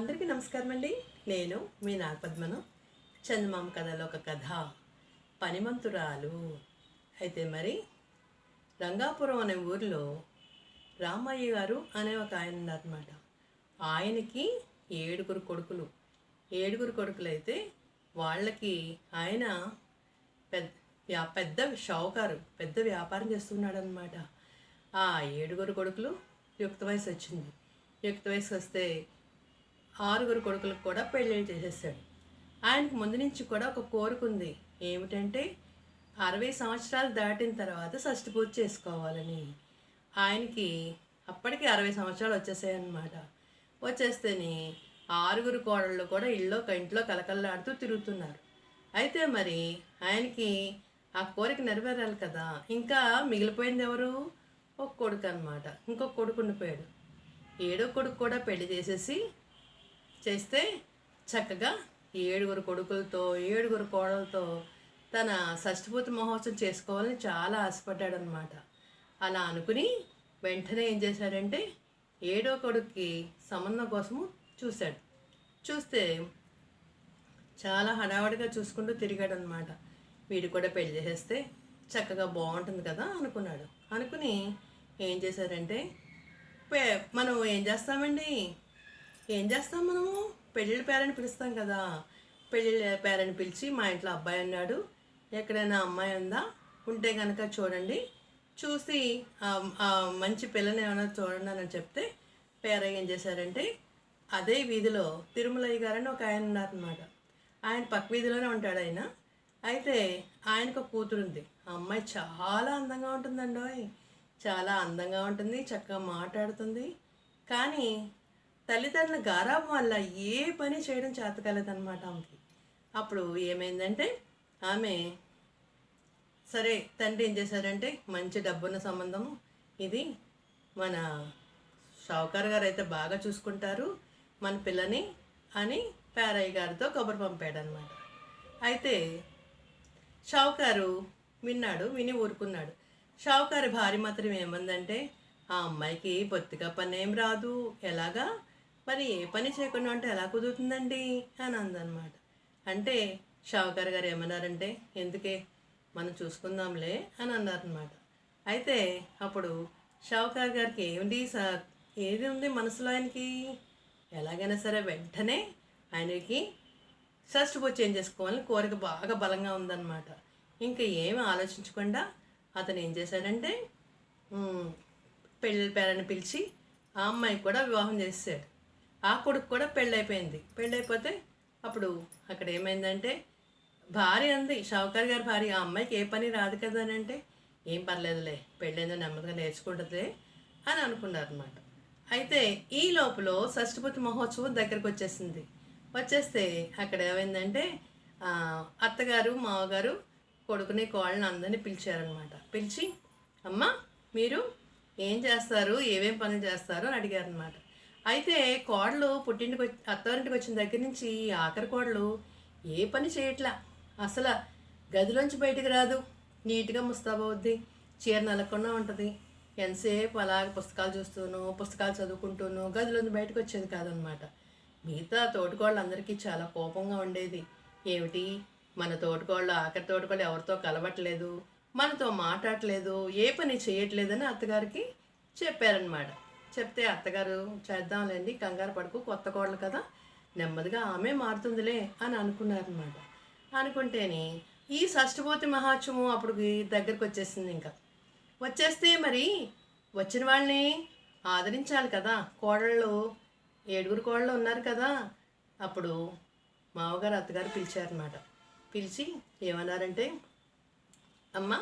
అందరికీ నమస్కారం అండి. నేను మీ నాగపద్మను. చందమామ కథలో ఒక కథ, పనిమంతురాలు. అయితే మరి రంగాపురం అనే ఊరిలో రామయ్య గారు అనే ఒక ఆయన ఉన్నారన్నమాట. ఆయనకి ఏడుగురు కొడుకులు. ఏడుగురు కొడుకులైతే వాళ్ళకి ఆయన పెద్ద షావుకారు, పెద్ద వ్యాపారం చేస్తున్నాడు అనమాట. ఆ ఏడుగురు కొడుకులు యుక్త వయసు వచ్చింది. యుక్త వయసు వస్తే ఆరుగురు కొడుకులకు కూడా పెళ్ళిళ్ళు చేసేసాడు. ఆయనకు ముందు నుంచి కూడా ఒక కోరిక ఉంది. ఏమిటంటే 60 సంవత్సరాలు దాటిన తర్వాత షష్ఠి పూజ చేసుకోవాలని. ఆయనకి అప్పటికి 60 సంవత్సరాలు వచ్చేసాయన్నమాట. వచ్చేస్తేనే ఆరుగురు కోడళ్ళు కూడా ఇంట్లో కలకల్లాడుతూ తిరుగుతున్నారు. అయితే మరి ఆయనకి ఆ కోరిక నెరవేరాలి కదా. ఇంకా మిగిలిపోయింది ఎవరు? ఒక కొడుకు అనమాట. ఇంకొక కొడుకు ఉండిపోయాడు. ఏడో కొడుకు కూడా పెళ్లి చేస్తే చక్కగా ఏడుగురు కొడుకులతో ఏడుగురు కోడలతో తన షష్ఠిపూర్తి మహోత్సవం చేసుకోవాలని చాలా ఆశపడ్డాడనమాట. అలా అనుకుని వెంటనే ఏం చేశాడంటే ఏడో కొడుక్కి సంబంధం కోసము చూశాడు. చూస్తే చాలా హడావడిగా చూసుకుంటూ తిరిగాడు అనమాట. వీడు కూడా పెళ్లి చేసేస్తే చక్కగా బాగుంటుంది కదా అనుకున్నాడు. అనుకుని ఏం చేశారంటే మనం ఏం చేస్తాం మనము పెళ్ళిళ్ళ పేరని పిలుస్తాం కదా. పెళ్ళిళ్ళ పేరని పిలిచి మా ఇంట్లో అబ్బాయి అన్నాడు, ఎక్కడైనా అమ్మాయి ఉందా, ఉంటే కనుక చూడండి, చూసి మంచి పిల్లని ఏమైనా చూడండి అని చెప్తే పేరయ్య ఏం చేశారంటే అదే వీధిలో తిరుమలయ్య గారని ఒక ఆయన ఉన్నారనమాట. ఆయన పక్క వీధిలోనే ఉంటాడు ఆయన. అయితే ఆయనకు ఒక కూతురు ఉంది. ఆ అమ్మాయి చాలా అందంగా ఉంటుందండి. చాలా అందంగా ఉంటుంది, చక్కగా మాట్లాడుతుంది. కానీ తల్లిదండ్రుల గారాబం వల్ల ఏ పని చేయడం చేతకాలేదన్నమాట ఆమెకి. అప్పుడు ఏమైందంటే ఆమె సరే తండ్రి ఏం చేశారంటే మంచి డబ్బున్న సంబంధము ఇది, మన షావుకారు గారు అయితే బాగా చూసుకుంటారు మన పిల్లని అని పేరయ్య గారితో కబురు పంపాడనమాట. అయితే షావుకారు విని ఊరుకున్నాడు. షావుకారు భార్య మాత్రం ఏమందంటే ఆ అమ్మాయికి బొత్తిగా పని ఏం రాదు, ఎలాగా మరి ఏ పని చేయకుండా అంటే ఎలా కుదురుతుందండి అని అందనమాట. అంటే షావుకారు గారు ఏమన్నారంటే ఎందుకే మనం చూసుకుందాంలే అని అన్నారనమాట. అయితే అప్పుడు షావుకారు గారికి ఏది ఉంది మనసులో ఆయనకి, ఎలాగైనా సరే వెంటనే ఆయనకి షష్ఠి పూజ చేంజ్ చేసుకోవాలని కోరిక బాగా బలంగా ఉందన్నమాట. ఇంకా ఏమి ఆలోచించకుండా అతను ఏం చేశాడంటే పెళ్ళి పేరని పిలిచి ఆ అమ్మాయికి కూడా వివాహం చేసాడు. ఆ కొడుకు కూడా పెళ్ళైపోతే అప్పుడు అక్కడ ఏమైందంటే భార్య అంది, షావుకారు గారి భార్య, ఆ అమ్మాయికి ఏ పని రాదు కదా అని అంటే ఏం పర్లేదులే, పెళ్ళేందో నెమ్మదిగా నేర్చుకుంటుందిలే అని అనుకున్నారనమాట. అయితే ఈ లోపల షష్ఠిపూర్తి మహోత్సవం దగ్గరకు వచ్చేస్తే అక్కడ ఏమైందంటే అత్తగారు మామగారు కొడుకుని కోళ్ళని అందరినీ పిలిచారనమాట. పిలిచి అమ్మ మీరు ఏం చేస్తారు, ఏమేం పనులు చేస్తారు అని అడిగారనమాట. అయితే కోడలు అత్తవారింటికి వచ్చిన దగ్గర నుంచి ఆఖరి కోడలు ఏ పని చేయట్లా, అసలు గదిలోంచి బయటకు రాదు, నీట్గా ముస్తాబవుద్ది, చీర నలగకుండా ఉంటుంది, ఎంతసేపు అలాగ పుస్తకాలు చదువుకుంటూను గదిలోంచి బయటకు వచ్చేది కాదనమాట. మిగతా తోటికోళ్ళందరికీ చాలా కోపంగా ఉండేది. ఏమిటి మన ఆఖరి తోటికోళ్ళు ఎవరితో కలవట్లేదు, మనతో మాట్లాడట్లేదు, ఏ పని చేయట్లేదని అత్తగారికి చెప్పారనమాట. చెప్తే అత్తగారు చేద్దాంలేండి, కంగారు పడుకు, కొత్త కోడలు కదా, నెమ్మదిగా ఆమె మారుతుందిలే అని అనుకున్నారనమాట. అనుకుంటేనే ఈ షష్ఠిపూర్తి మహోత్సవం అప్పుడు దగ్గరికి వచ్చేసింది. ఇంకా వచ్చేస్తే మరి వచ్చిన వాళ్ళని ఆదరించాలి కదా. ఏడుగురు కోడళ్ళు ఉన్నారు కదా. అప్పుడు మామగారు అత్తగారు పిలిచారనమాట. పిలిచి ఏమన్నారంటే అమ్మ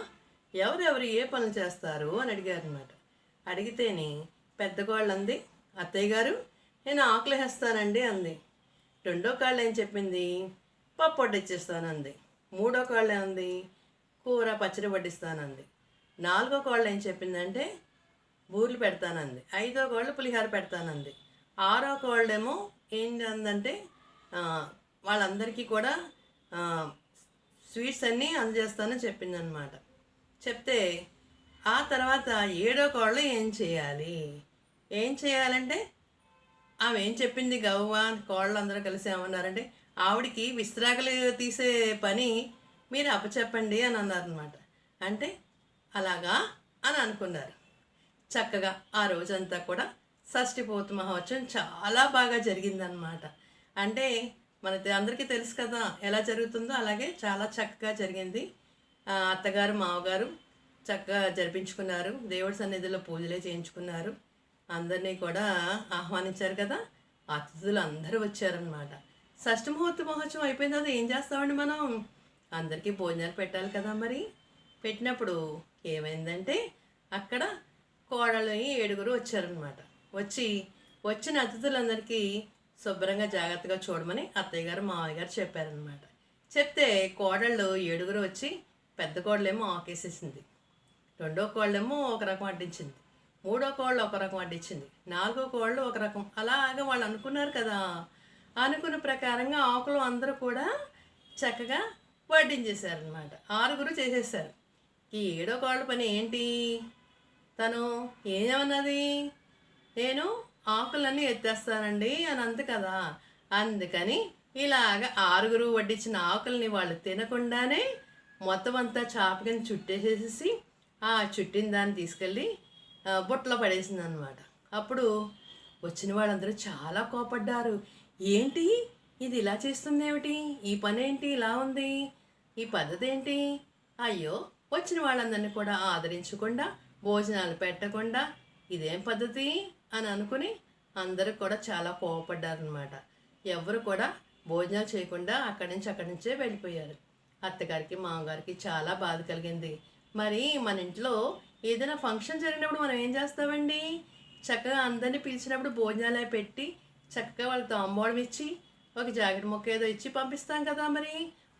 ఎవరెవరు ఏ పనులు చేస్తారు అని అడిగారనమాట. అడిగితేనే పెద్ద కోళ్ళు అంది, అత్తయ్య గారు నేను ఆకులు వేస్తానండి అంది. రెండో కాళ్ళు ఏం చెప్పింది, పప్పు వడ్డిచ్చేస్తానంది. మూడో కాళ్ళు ఏముంది, కూర పచ్చడి వడ్డిస్తానంది. నాలుగో కోళ్ళు ఏం చెప్పిందంటే బూర్లు పెడతానంది. ఐదో కోళ్ళు పులిహోర పెడతానంది. ఆరో కోళ్ళేమో ఏంటందంటే వాళ్ళందరికీ కూడా స్వీట్స్ అన్నీ అందజేస్తానని చెప్పిందనమాట. చెప్తే ఆ తర్వాత ఏడో కోళ్ళు ఏం చేయాలంటే ఆమె ఏం చెప్పింది గవ్వ కోళ్ళు అందరూ కలిసి ఏమన్నారంటే ఆవిడికి విస్తరాకులు తీసే పని మీరు అప్పచెప్పండి అని అన్నారనమాట. అంటే అలాగా అని అనుకున్నారు. చక్కగా ఆ రోజంతా కూడా షష్ఠిపూర్తి మహోత్సవం చాలా బాగా జరిగిందనమాట. అంటే మనకి అందరికీ తెలుసు కదా ఎలా జరుగుతుందో, అలాగే చాలా చక్కగా జరిగింది. అత్తగారు మామగారు చక్కగా జరిపించుకున్నారు. దేవుడి సన్నిధిలో పూజలే చేయించుకున్నారు. అందరినీ కూడా ఆహ్వానించారు కదా, అతిథులు అందరూ వచ్చారనమాట. షష్ఠి ముహూర్త మహోత్సవం అయిపోయిన తర్వాత ఏం చేస్తామండి మనం? అందరికీ భోజనాలు పెట్టాలి కదా. మరి పెట్టినప్పుడు ఏమైందంటే అక్కడ కోడలు 7 వచ్చారనమాట. వచ్చిన అతిథులందరికీ శుభ్రంగా జాగ్రత్తగా చూడమని అత్తయ్య గారు మామయ్య గారు చెప్పారనమాట. చెప్తే కోడళ్ళు 7 వచ్చి పెద్ద కోడలేమో ఆకేసేసింది, రెండో కోళ్ళేమో ఒక రకం అడ్డించింది, మూడో కోళ్ళు ఒక రకం అడ్డించింది, నాలుగో కోళ్ళు ఒక రకం. అలాగా వాళ్ళు అనుకున్నారు కదా. అనుకున్న ప్రకారంగా ఆకులు అందరూ కూడా చక్కగా వడ్డించేశారనమాట. 6 చేసేసారు. ఈ 7వ కోళ్ళ పని ఏంటి? తను ఏమన్నది, నేను ఆకులన్నీ ఎత్తేస్తానండి అని అంది కదా. అందుకని ఇలాగ 6 వడ్డించిన ఆకుల్ని వాళ్ళు తినకుండానే మొత్తం అంతా చాపకిని చుట్టేసేసి ఆ చుట్టిన దాన్ని తీసుకెళ్ళి బుట్టలో పడేసింది అనమాట. అప్పుడు వచ్చిన వాళ్ళందరూ చాలా కోపడ్డారు. ఏంటి ఇది ఇలా చేస్తుంది ఏమిటి, ఈ పని ఏంటి ఇలా ఉంది, ఈ పద్ధతి ఏంటి, అయ్యో వచ్చిన వాళ్ళందరినీ కూడా ఆదరించకుండా భోజనాలు పెట్టకుండా ఇదేం పద్ధతి అని అనుకుని అందరూ కూడా చాలా కోపడ్డారనమాట. ఎవరు కూడా భోజనాలు చేయకుండా అక్కడి నుంచే వెళ్ళిపోయారు. అత్తగారికి మామగారికి చాలా బాధ కలిగింది. మరి మన ఇంట్లో ఏదైనా ఫంక్షన్ జరిగినప్పుడు మనం ఏం చేస్తామండి? చక్కగా అందరినీ పిలిచినప్పుడు భోజనాలే పెట్టి చక్కగా వాళ్ళతో తాంబూలం ఇచ్చి ఒక జాకెట్ ముక్క ఏదో ఇచ్చి పంపిస్తాం కదా. మరి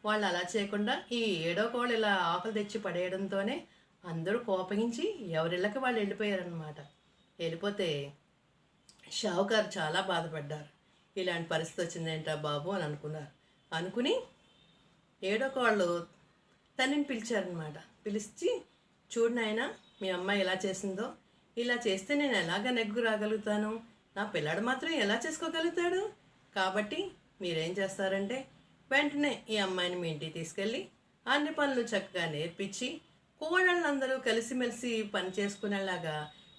వాళ్ళు అలా చేయకుండా ఈ 7వ కోళ్ళు ఇలా ఆకులు తెచ్చి పడేయడంతోనే అందరూ కోపగించి ఎవరిళ్ళకి వాళ్ళు వెళ్ళిపోయారనమాట. వెళ్ళిపోతే షావుకారు చాలా బాధపడ్డారు. ఇలాంటి పరిస్థితి వచ్చిందేంటా బాబు అని అనుకుని 7వ కోళ్ళు తనని పిలిచారనమాట. పిలిచి చూడు నాయనా, మీ అమ్మాయి ఎలా చేసిందో, ఇలా చేస్తే నేను ఎలాగ నెగ్గు రాగలుగుతాను, నా పిల్లాడు మాత్రం ఎలా చేసుకోగలుగుతాడు, కాబట్టి మీరేం చేస్తారంటే వెంటనే ఈ అమ్మాయిని మీ ఇంటికి తీసుకెళ్ళి అన్ని పనులు చక్కగా నేర్పించి కోడళ్ళందరూ కలిసిమెలిసి పని చేసుకునేలాగా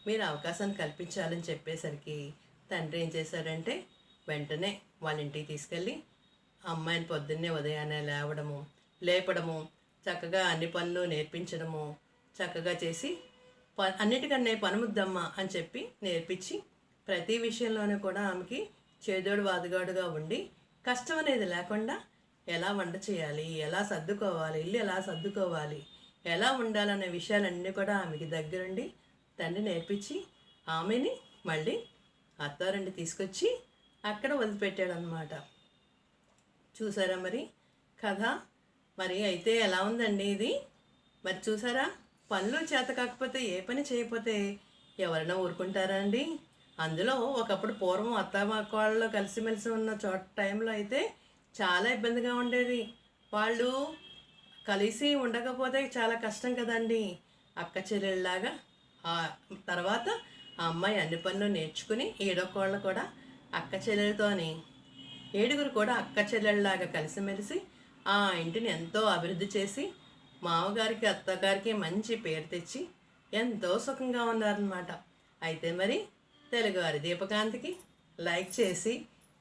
మీరు అవకాశాన్ని కల్పించాలని చెప్పేసరికి తండ్రి ఏం చేశారంటే వెంటనే వాళ్ళ ఇంటికి తీసుకెళ్ళి అమ్మాయిని పొద్దున్నే ఉదయాన్నే లేపడము చక్కగా అన్ని పనులు నేర్పించడము చక్కగా చేసి అన్నిటికన్నా పనిముద్దమ్మ అని చెప్పి నేర్పించి ప్రతి విషయంలోనూ కూడా ఆమెకి చేదోడు వాదుగాడుగా ఉండి కష్టం అనేది లేకుండా ఎలా వంట చేయాలి, ఎలా సర్దుకోవాలి, ఇల్లు ఎలా సర్దుకోవాలి, ఎలా ఉండాలనే విషయాలన్నీ కూడా ఆమెకి దగ్గరుండి తండ్రి నేర్పించి ఆమెని మళ్ళీ అత్తారింటి తీసుకొచ్చి అక్కడ వదిలిపెట్టాడనమాట. చూసారా మరి కథ? మరి అయితే ఎలా ఉందండి ఇది? మరి చూసారా, పనులు చేత కాకపోతే ఏ పని చేయకపోతే ఎవరైనా ఊరుకుంటారా అండి? అందులో ఒకప్పుడు పూర్వం అత్తామాకోళ్ళు కలిసిమెలిసి ఉన్న టైంలో అయితే చాలా ఇబ్బందిగా ఉండేది. వాళ్ళు కలిసి ఉండకపోతే చాలా కష్టం కదండి. అక్క చెల్లెళ్ళలాగా తర్వాత ఆ అమ్మాయి అన్ని పనులు నేర్చుకుని 7వ కోళ్ళు కూడా అక్క చెల్లెలతోని 7 కూడా అక్క చెల్లెళ్ళలాగా కలిసిమెలిసి ఆ ఇంటిని ఎంతో అభివృద్ధి చేసి మామగారికి అత్తగారికి మంచి పేరు తెచ్చి ఎంతో సుఖంగా ఉన్నారనమాట. అయితే మరి తెలుగువారి దీపకాంతికి లైక్ చేసి,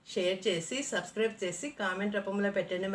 షేర్ చేసి, సబ్స్క్రైబ్ చేసి కామెంట్ రూపంలో పెట్టండి.